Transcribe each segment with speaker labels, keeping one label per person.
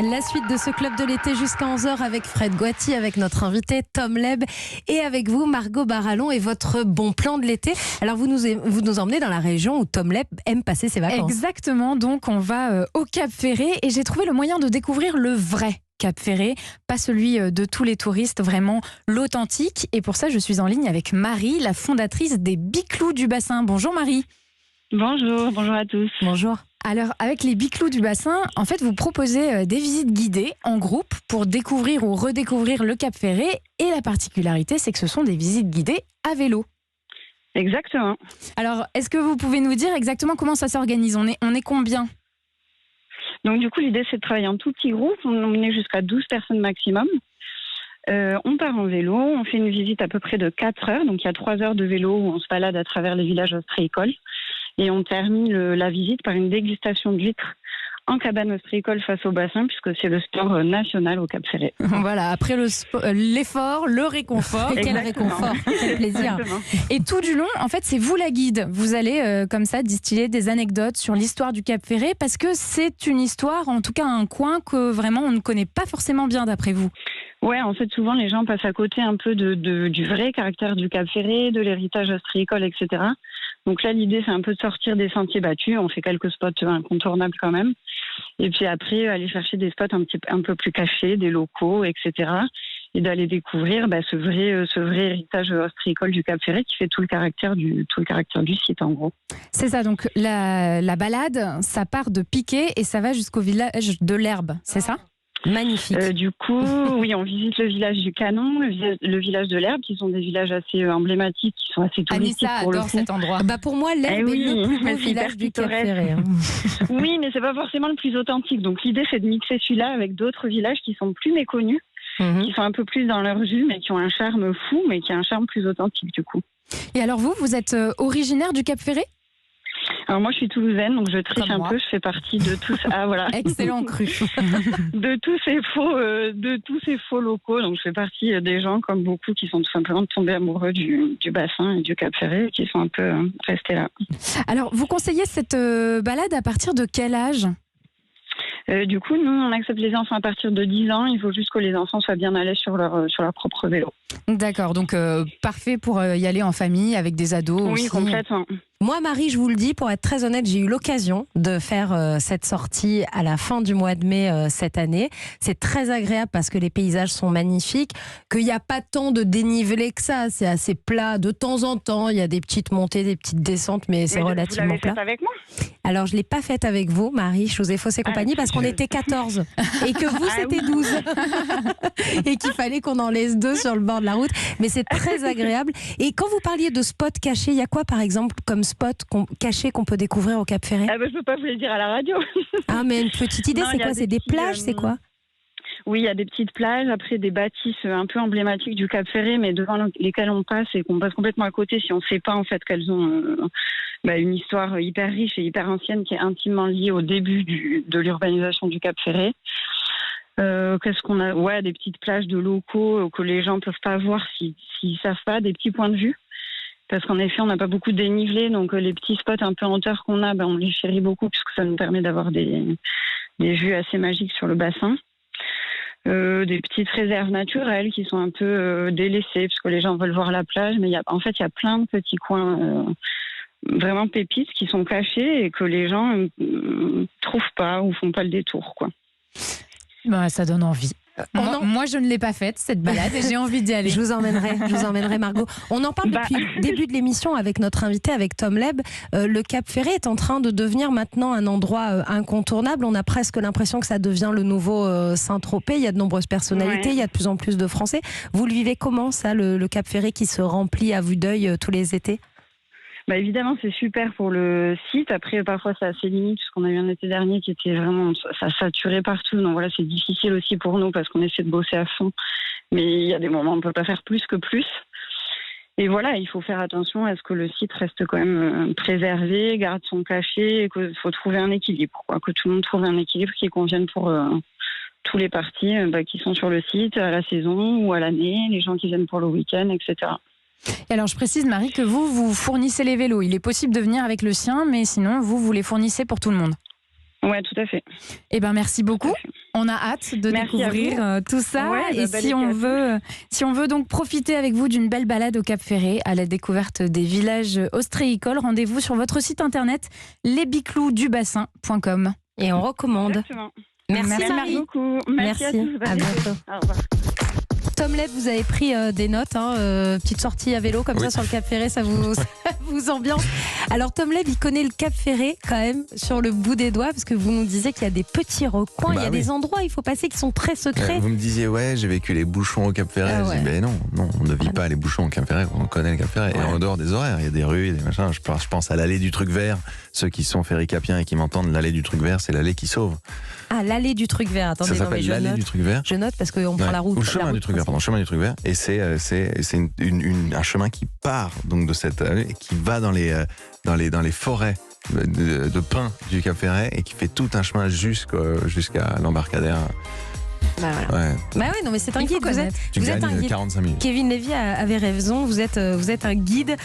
Speaker 1: La suite de ce club de l'été jusqu'à 11h avec Fred Gouati, avec notre invité Tom Leb et avec vous Margot Barallon et votre bon plan de l'été. Alors vous nous emmenez dans la région où Tom Leb aime passer ses vacances.
Speaker 2: Exactement, donc on va au Cap Ferré et j'ai trouvé le moyen de découvrir le vrai Cap Ferré, pas celui de tous les touristes, vraiment l'authentique. Et pour ça, je suis en ligne avec Marie, la fondatrice des Biclous du Bassin. Bonjour Marie.
Speaker 3: Bonjour à tous.
Speaker 1: Bonjour.
Speaker 2: Alors, avec les Biclous du Bassin, en fait, vous proposez des visites guidées en groupe pour découvrir ou redécouvrir le Cap Ferré. Et la particularité, c'est que ce sont des visites guidées à vélo.
Speaker 3: Exactement.
Speaker 2: Alors, est-ce que vous pouvez nous dire exactement comment ça s'organise ? On est combien ?
Speaker 3: Donc, du coup, l'idée, c'est de travailler en tout petit groupe. On est jusqu'à 12 personnes maximum. On part en vélo, on fait une visite à peu près de 4 heures. Donc, il y a 3 heures de vélo où on se balade à travers les villages ostréicoles. Et on termine la visite par une dégustation d'huîtres en cabane ostréicole face au bassin, puisque c'est le sport national au Cap Ferré.
Speaker 2: Voilà, après l'effort, le réconfort.
Speaker 1: Et quel réconfort, quel plaisir.
Speaker 3: Exactement.
Speaker 2: Et tout du long, en fait, c'est vous la guide. Vous allez, comme ça, distiller des anecdotes sur l'histoire du Cap Ferré, parce que c'est une histoire, en tout cas un coin que vraiment on ne connaît pas forcément bien d'après vous.
Speaker 3: Ouais, en fait, souvent, les gens passent à côté un peu du vrai caractère du Cap Ferré, de l'héritage ostréicole, etc. Donc là, l'idée, c'est un peu de sortir des sentiers battus. On fait quelques spots incontournables quand même. Et puis après, aller chercher des spots un peu plus cachés, des locaux, etc. Et d'aller découvrir ce vrai héritage ostréicole du Cap Ferré qui fait tout le caractère du site, en gros.
Speaker 2: C'est ça, donc la balade, ça part de Piquet et ça va jusqu'au village de l'Herbe, c'est ça ?
Speaker 1: Magnifique.
Speaker 3: Du coup, oui, on visite le village du Canon, le village de l'Herbe, qui sont des villages assez emblématiques, qui sont assez touristiques.
Speaker 2: Anissa
Speaker 3: pour le
Speaker 2: adore
Speaker 3: coup.
Speaker 2: cet endroit.
Speaker 1: Pour moi, l'Herbe est le plus beau
Speaker 3: c'est
Speaker 1: village
Speaker 3: hyper
Speaker 1: du Cap
Speaker 3: pittoresque.
Speaker 1: Ferré.
Speaker 3: Oui, mais c'est pas forcément le plus authentique. Donc l'idée, c'est de mixer celui-là avec d'autres villages qui sont plus méconnus, qui sont un peu plus dans leur jus, mais qui ont un charme fou, mais qui ont un charme plus authentique du coup.
Speaker 2: Et alors vous êtes originaire du Cap Ferré ?
Speaker 3: Alors moi, je suis toulousaine, donc je triche
Speaker 2: Comme moi.
Speaker 3: un peu. Je fais partie de tous. Ah voilà.
Speaker 2: Excellent cru.
Speaker 3: de tous ces faux locaux. Donc je fais partie des gens, comme beaucoup, qui sont tout simplement tombés amoureux du bassin et du Cap Ferré, et qui sont un peu restés là.
Speaker 2: Alors vous conseillez cette balade à partir de quel âge ?
Speaker 3: Du coup, nous, on accepte les enfants à partir de 10 ans. Il faut juste que les enfants soient bien à l'aise sur leur propre vélo.
Speaker 2: D'accord, donc parfait pour y aller en famille avec des ados aussi.
Speaker 3: Oui, complètement.
Speaker 1: Moi, Marie, je vous le dis, pour être très honnête, j'ai eu l'occasion de faire cette sortie à la fin du mois de mai cette année. C'est très agréable parce que les paysages sont magnifiques, qu'il n'y a pas tant de dénivelé que ça. C'est assez plat. De temps en temps, il y a des petites montées, des petites descentes, mais c'est relativement plat.
Speaker 3: Vous l'avez fait avec moi ?
Speaker 1: Alors, je ne l'ai pas faite avec vous, Marie. Je vous ai faussé compagnie parce qu'on était 14 et que vous, c'était 12. Et qu'il fallait qu'on en laisse 2 sur le bord de la route. Mais c'est très agréable. Et quand vous parliez de spots cachés, il y a quoi, par exemple, comme spot caché qu'on peut découvrir au Cap Ferré ?
Speaker 3: Je ne peux pas vous le dire à la radio.
Speaker 1: Ah, mais une petite idée, c'est quoi ? C'est des plages, c'est quoi ?
Speaker 3: Oui, il y a des petites plages, après des bâtisses un peu emblématiques du Cap Ferré, mais devant lesquelles on passe et qu'on passe complètement à côté si on ne sait pas en fait qu'elles ont une histoire hyper riche et hyper ancienne qui est intimement liée au début de l'urbanisation du Cap Ferré. Qu'est-ce qu'on a ? Ouais, des petites plages de locaux que les gens ne peuvent pas voir s'ils ne savent pas, des petits points de vue. Parce qu'en effet, on n'a pas beaucoup de dénivelé, donc les petits spots un peu en hauteur qu'on a, on les chérit beaucoup puisque ça nous permet d'avoir des vues assez magiques sur le bassin. Des petites réserves naturelles qui sont un peu délaissées puisque les gens veulent voir la plage, mais il y a plein de petits coins vraiment pépites qui sont cachés et que les gens trouvent pas ou font pas le détour, quoi.
Speaker 2: Ça donne envie. Moi, je ne l'ai pas faite, cette balade, et j'ai envie d'y aller.
Speaker 1: Je vous emmènerai, Margot. On en parle depuis le début de l'émission avec notre invité, avec Tom Leb. Le Cap Ferré est en train de devenir maintenant un endroit incontournable. On a presque l'impression que ça devient le nouveau Saint-Tropez. Il y a de nombreuses personnalités, il y a de plus en plus de Français. Vous le vivez comment, ça, le Cap Ferré qui se remplit à vue d'œil tous les étés ?
Speaker 3: Évidemment, c'est super pour le site. Après, parfois, c'est assez limite, puisqu'on a eu un été dernier qui était vraiment... Ça saturait partout. Donc voilà, c'est difficile aussi pour nous, parce qu'on essaie de bosser à fond. Mais il y a des moments où on ne peut pas faire plus que plus. Et voilà, il faut faire attention à ce que le site reste quand même préservé, garde son cachet, et qu'il faut trouver un équilibre, quoi. Que tout le monde trouve un équilibre qui convienne pour tous les parties qui sont sur le site, à la saison ou à l'année, les gens qui viennent pour le week-end, etc.
Speaker 2: Et alors, je précise, Marie, que vous fournissez les vélos. Il est possible de venir avec le sien, mais sinon, vous les fournissez pour tout le monde.
Speaker 3: Ouais, tout à fait.
Speaker 2: Eh ben, merci beaucoup. On a hâte de découvrir tout ça.
Speaker 3: Ouais,
Speaker 2: et si on veut donc profiter avec vous d'une belle balade au Cap Ferret, à la découverte des villages ostréicoles, rendez-vous sur votre site internet lesbiclousdubassin.com.
Speaker 1: Et on recommande.
Speaker 3: Exactement.
Speaker 1: Merci Marie.
Speaker 3: beaucoup. Merci à tous.
Speaker 1: À bientôt.
Speaker 3: Au revoir.
Speaker 1: Tom Leb, vous avez pris des notes, petite sortie à vélo comme ça sur le Cap Ferret, ça vous ambiance. Alors Tom Leb, il connaît le Cap Ferret quand même sur le bout des doigts, parce que vous nous disiez qu'il y a des petits recoins, il y a des endroits où il faut passer qui sont très secrets.
Speaker 4: Vous me disiez, j'ai vécu les bouchons au Cap Ferret. Je dis, mais non, on ne vit pas les bouchons au Cap Ferret, on connaît le Cap Ferret. Et en dehors des horaires, il y a des rues, des machins. Je pense à l'allée du Truc Vert. Ceux qui sont ferricapiens et qui m'entendent, l'allée du Truc Vert, c'est l'allée qui sauve.
Speaker 1: Ah, l'allée du Truc Vert. Attendez,
Speaker 4: ça s'appelle l'allée du Truc Vert.
Speaker 1: Je note parce qu'on prend la route.
Speaker 4: Ou le chemin du Truc Vert, chemin du Truc Vert. Et c'est un chemin qui part donc de cette allée et qui va dans les forêts de pins du Cap Ferret et qui fait tout un chemin jusqu'à l'embarcadère.
Speaker 1: Bah voilà. Non mais c'est un guide. Vous êtes un guide.
Speaker 4: 45 minutes.
Speaker 1: Kevin Lévy avait raison. Vous êtes un guide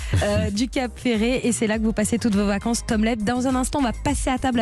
Speaker 1: du Cap Ferret et c'est là que vous passez toutes vos vacances. Tom Leb. Dans un instant, on va passer à table.